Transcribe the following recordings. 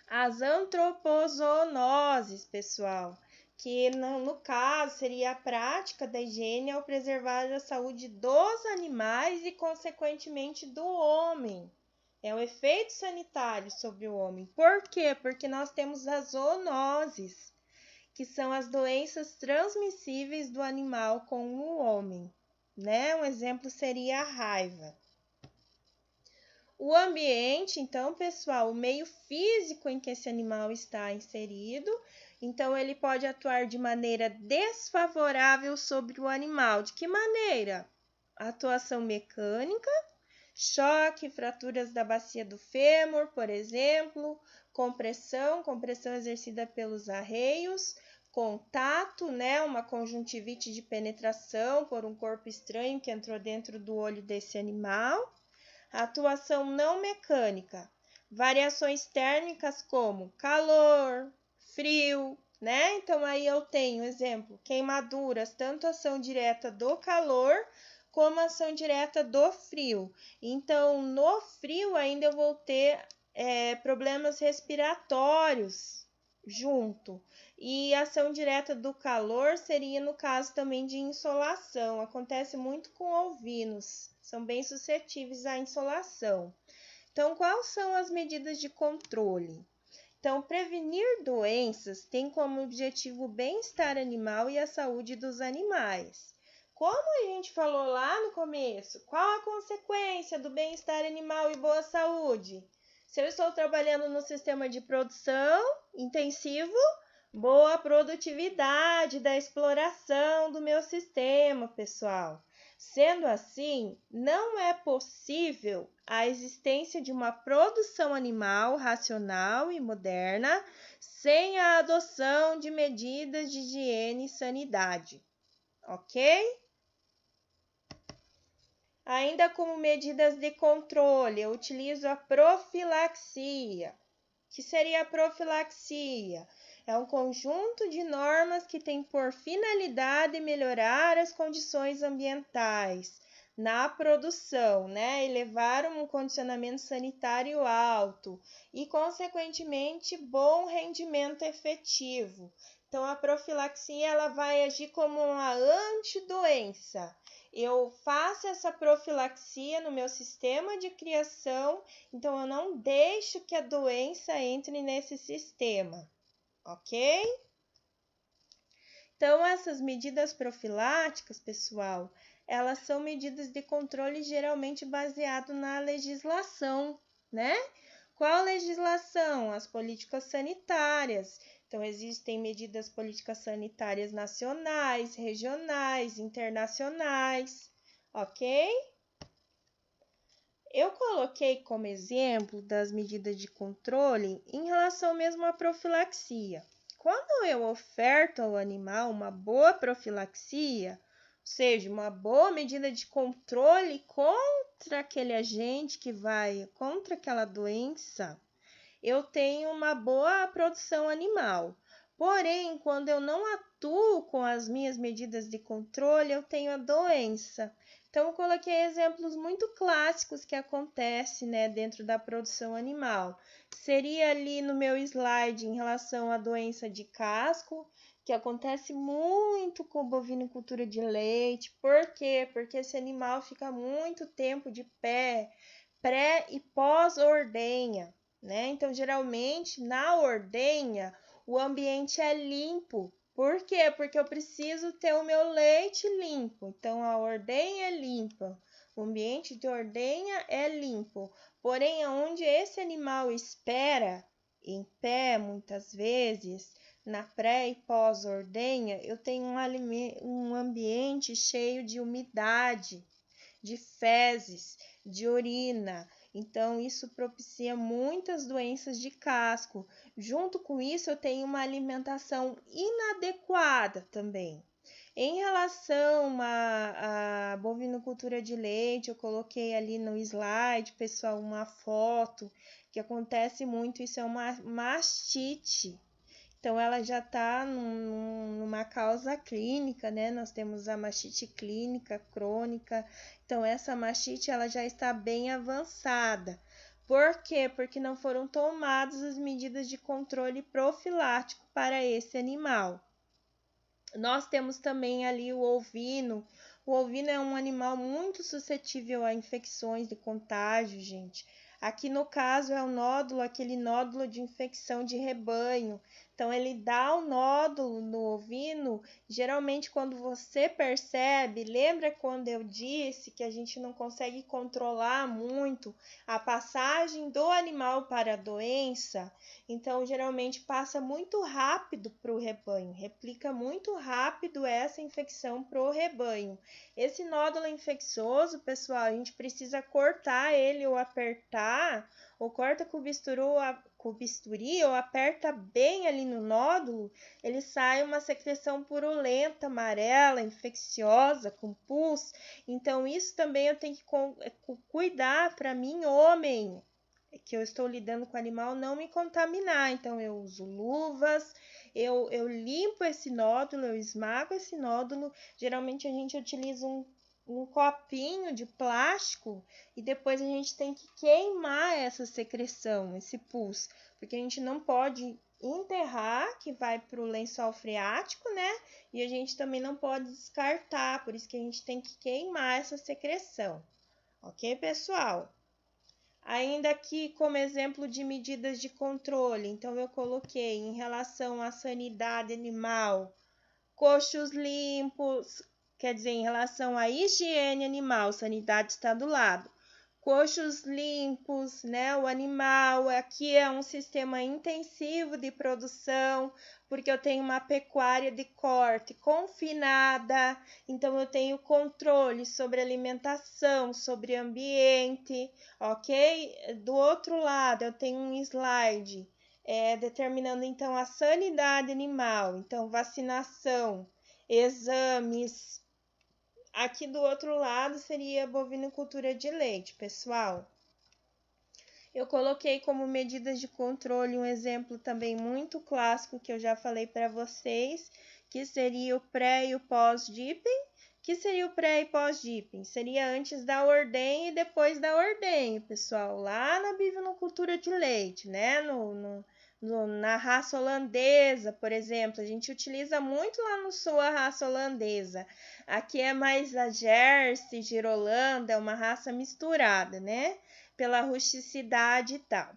as antropozoonoses, pessoal, que no caso seria a prática da higiene ao preservar a saúde dos animais e, consequentemente, do homem. É o efeito sanitário sobre o homem. Por quê? Porque nós temos as zoonoses, que são as doenças transmissíveis do animal com o homem, né? Um exemplo seria a raiva. O ambiente, então, pessoal, o meio físico em que esse animal está inserido, então ele pode atuar de maneira desfavorável sobre o animal. De que maneira? Atuação mecânica, choque, fraturas da bacia do fêmur, por exemplo, compressão exercida pelos arreios, contato, né, uma conjuntivite de penetração por um corpo estranho que entrou dentro do olho desse animal. Atuação não mecânica, variações térmicas como calor, frio, né? Então aí eu tenho, exemplo, queimaduras, tanto ação direta do calor como ação direta do frio. Então, no frio ainda eu vou ter problemas respiratórios junto. E ação direta do calor seria no caso também de insolação. Acontece muito com ovinos, são bem suscetíveis à insolação. Então, quais são as medidas de controle? Então, prevenir doenças tem como objetivo o bem-estar animal e a saúde dos animais. Como a gente falou lá no começo, qual a consequência do bem-estar animal e boa saúde? Se eu estou trabalhando no sistema de produção intensivo, boa produtividade da exploração do meu sistema, pessoal. Sendo assim, não é possível a existência de uma produção animal racional e moderna sem a adoção de medidas de higiene e sanidade, ok? Ainda como medidas de controle, eu utilizo a profilaxia. O que seria a profilaxia? É um conjunto de normas que tem por finalidade melhorar as condições ambientais na produção, né? E levar um condicionamento sanitário alto e, consequentemente, bom rendimento efetivo. Então, a profilaxia ela vai agir como uma antidoença. Eu faço essa profilaxia no meu sistema de criação, então eu não deixo que a doença entre nesse sistema, ok? Então, essas medidas profiláticas, pessoal, elas são medidas de controle geralmente baseado na legislação, né? Qual legislação? As políticas sanitárias. Então, existem medidas políticas sanitárias nacionais, regionais, internacionais, ok? Eu coloquei como exemplo das medidas de controle em relação mesmo à profilaxia. Quando eu oferto ao animal uma boa profilaxia, ou seja, uma boa medida de controle contra aquele agente que vai, contra aquela doença, eu tenho uma boa produção animal. Porém, quando eu não atuo com as minhas medidas de controle, eu tenho a doença. Então, eu coloquei exemplos muito clássicos que acontecem, né, dentro da produção animal. Seria ali no meu slide em relação à doença de casco, que acontece muito com bovinocultura de leite. Por quê? Porque esse animal fica muito tempo de pé, pré e pós-ordenha, né? Então, geralmente, na ordenha, o ambiente é limpo. Por quê? Porque eu preciso ter o meu leite limpo. Então, a ordenha é limpa. O ambiente de ordenha é limpo. Porém, onde esse animal espera, em pé, muitas vezes, na pré e pós-ordenha, eu tenho um ambiente cheio de umidade, de fezes, de urina. Então, isso propicia muitas doenças de casco. Junto com isso, eu tenho uma alimentação inadequada também. Em relação à bovinocultura de leite, eu coloquei ali no slide, pessoal, uma foto que acontece muito, isso é uma mastite. Então, ela já está numa causa clínica, né? Nós temos a mastite clínica crônica. Então, essa mastite ela já está bem avançada. Por quê? Porque não foram tomadas as medidas de controle profilático para esse animal. Nós temos também ali o ovino. O ovino é um animal muito suscetível a infecções de contágio, gente. Aqui no caso é o nódulo, aquele nódulo de infecção de rebanho. Então ele dá o nódulo no ovino, geralmente quando você percebe, lembra quando eu disse que a gente não consegue controlar muito a passagem do animal para a doença? Então geralmente passa muito rápido para o rebanho, replica muito rápido essa infecção para o rebanho. Esse nódulo infeccioso, pessoal, a gente precisa cortar ele ou apertar, ou corta com bisturi ou aperta bem ali no nódulo, ele sai uma secreção purulenta, amarela, infecciosa, com pus. Então isso também eu tenho que cuidar para mim, homem, que eu estou lidando com o animal, não me contaminar. Então eu uso luvas, eu limpo esse nódulo, eu esmago esse nódulo. Geralmente a gente utiliza um copinho de plástico e depois a gente tem que queimar essa secreção, esse pus, porque a gente não pode enterrar, que vai para o lençol freático, né? E a gente também não pode descartar, por isso que a gente tem que queimar essa secreção. Ok, pessoal? Ainda aqui como exemplo de medidas de controle, então eu coloquei em relação à sanidade animal, coxos limpos, quer dizer, em relação à higiene animal, sanidade está do lado. Coxos limpos, né? O animal aqui é um sistema intensivo de produção, porque eu tenho uma pecuária de corte confinada, então eu tenho controle sobre alimentação, sobre ambiente, ok? Do outro lado, eu tenho um slide determinando então a sanidade animal, então vacinação, exames. Aqui do outro lado seria bovinocultura de leite, pessoal. Eu coloquei como medidas de controle um exemplo também muito clássico que eu já falei para vocês, que seria o pré e o pós-dipping. Que seria o pré e pós-dipping? Seria antes da ordenha e depois da ordenha, pessoal, lá na bovinocultura de leite, né? Na raça holandesa, por exemplo, a gente utiliza muito lá no sul a raça holandesa. Aqui é mais a Jersey, Girolanda, é uma raça misturada, né? Pela rusticidade e tal.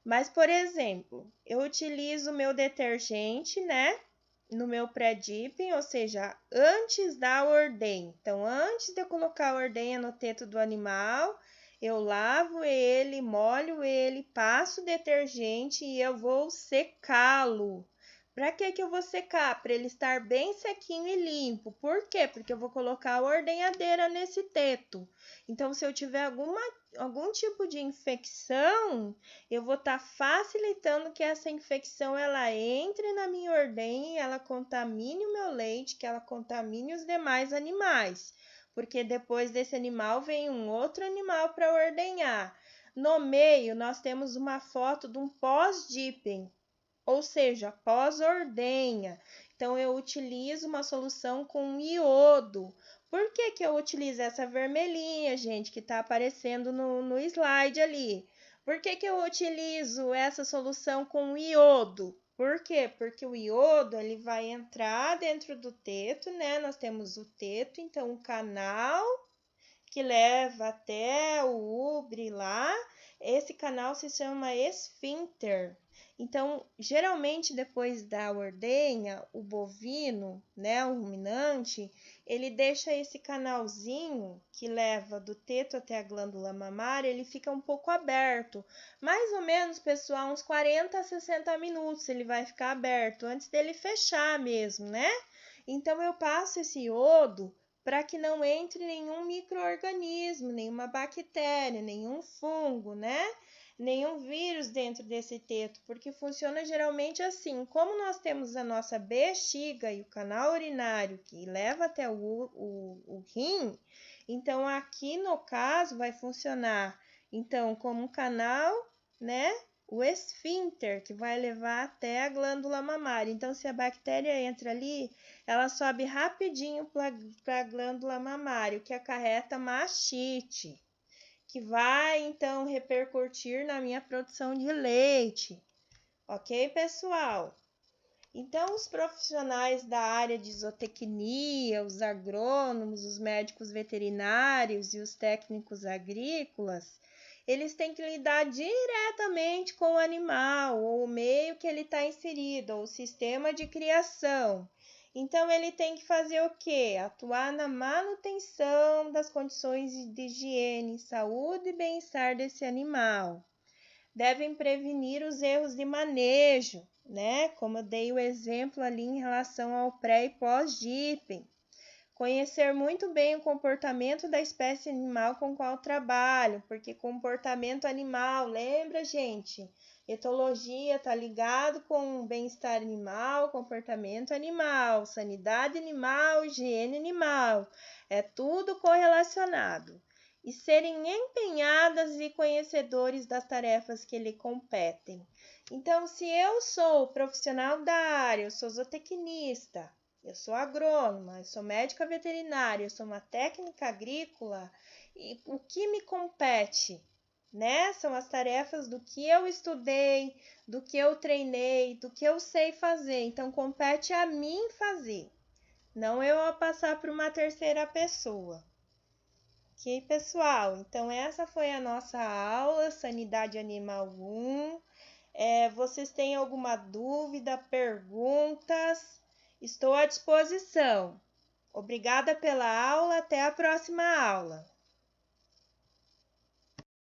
Mas, por exemplo, eu utilizo o meu detergente, né? No meu pré-dipping, ou seja, antes da ordenha. Então, antes de eu colocar a ordenha no teto do animal, eu lavo ele, molho ele, passo detergente e eu vou secá-lo. Para que eu vou secar? Para ele estar bem sequinho e limpo. Por quê? Porque eu vou colocar a ordenhadeira nesse teto. Então, se eu tiver algum tipo de infecção, eu vou estar facilitando que essa infecção ela entre na minha ordenha e ela contamine o meu leite, que ela contamine os demais animais. Porque depois desse animal vem um outro animal para ordenhar. No meio, nós temos uma foto de um pós-dipping, ou seja, pós-ordenha. Então, eu utilizo uma solução com iodo. Por que eu utilizo essa vermelhinha, gente, que está aparecendo no slide ali? Por que eu utilizo essa solução com iodo? Por quê? Porque o iodo ele vai entrar dentro do teto, né? Nós temos o teto, então o canal que leva até o ubre lá, esse canal se chama esfíncter. Então, geralmente depois da ordenha, o bovino, né, o ruminante, ele deixa esse canalzinho que leva do teto até a glândula mamária, ele fica um pouco aberto. Mais ou menos, pessoal, uns 40 a 60 minutos ele vai ficar aberto, antes dele fechar mesmo, né? Então, eu passo esse iodo para que não entre nenhum micro-organismo, nenhuma bactéria, nenhum fungo, né? Nenhum vírus dentro desse teto, porque funciona geralmente assim. Como nós temos a nossa bexiga e o canal urinário que leva até o rim, então aqui no caso vai funcionar então como um canal, né? O esfíncter, que vai levar até a glândula mamária. Então, se a bactéria entra ali, ela sobe rapidinho para a glândula mamária, o que acarreta mastite, que vai então repercutir na minha produção de leite. Ok, pessoal? Então, os profissionais da área de zootecnia, os agrônomos, os médicos veterinários e os técnicos agrícolas, eles têm que lidar diretamente com o animal, ou o meio que ele está inserido, ou o sistema de criação. Então, ele tem que fazer o quê? Atuar na manutenção das condições de higiene, saúde e bem-estar desse animal. Devem prevenir os erros de manejo, né? Como eu dei o exemplo ali em relação ao pré e pós-dipping. Conhecer muito bem o comportamento da espécie animal com qual trabalho, porque comportamento animal, lembra, gente? Etologia está ligado com bem-estar animal, comportamento animal, sanidade animal, higiene animal. É tudo correlacionado. E serem empenhadas e conhecedores das tarefas que lhe competem. Então, se eu sou profissional da área, eu sou zootecnista, eu sou agrônoma, eu sou médica veterinária, eu sou uma técnica agrícola, e o que me compete, né? São as tarefas do que eu estudei, do que eu treinei, do que eu sei fazer. Então, compete a mim fazer, não eu a passar para uma terceira pessoa. Ok, pessoal? Então, essa foi a nossa aula, Sanidade Animal 1. Vocês têm alguma dúvida, perguntas? Estou à disposição. Obrigada pela aula, até a próxima aula.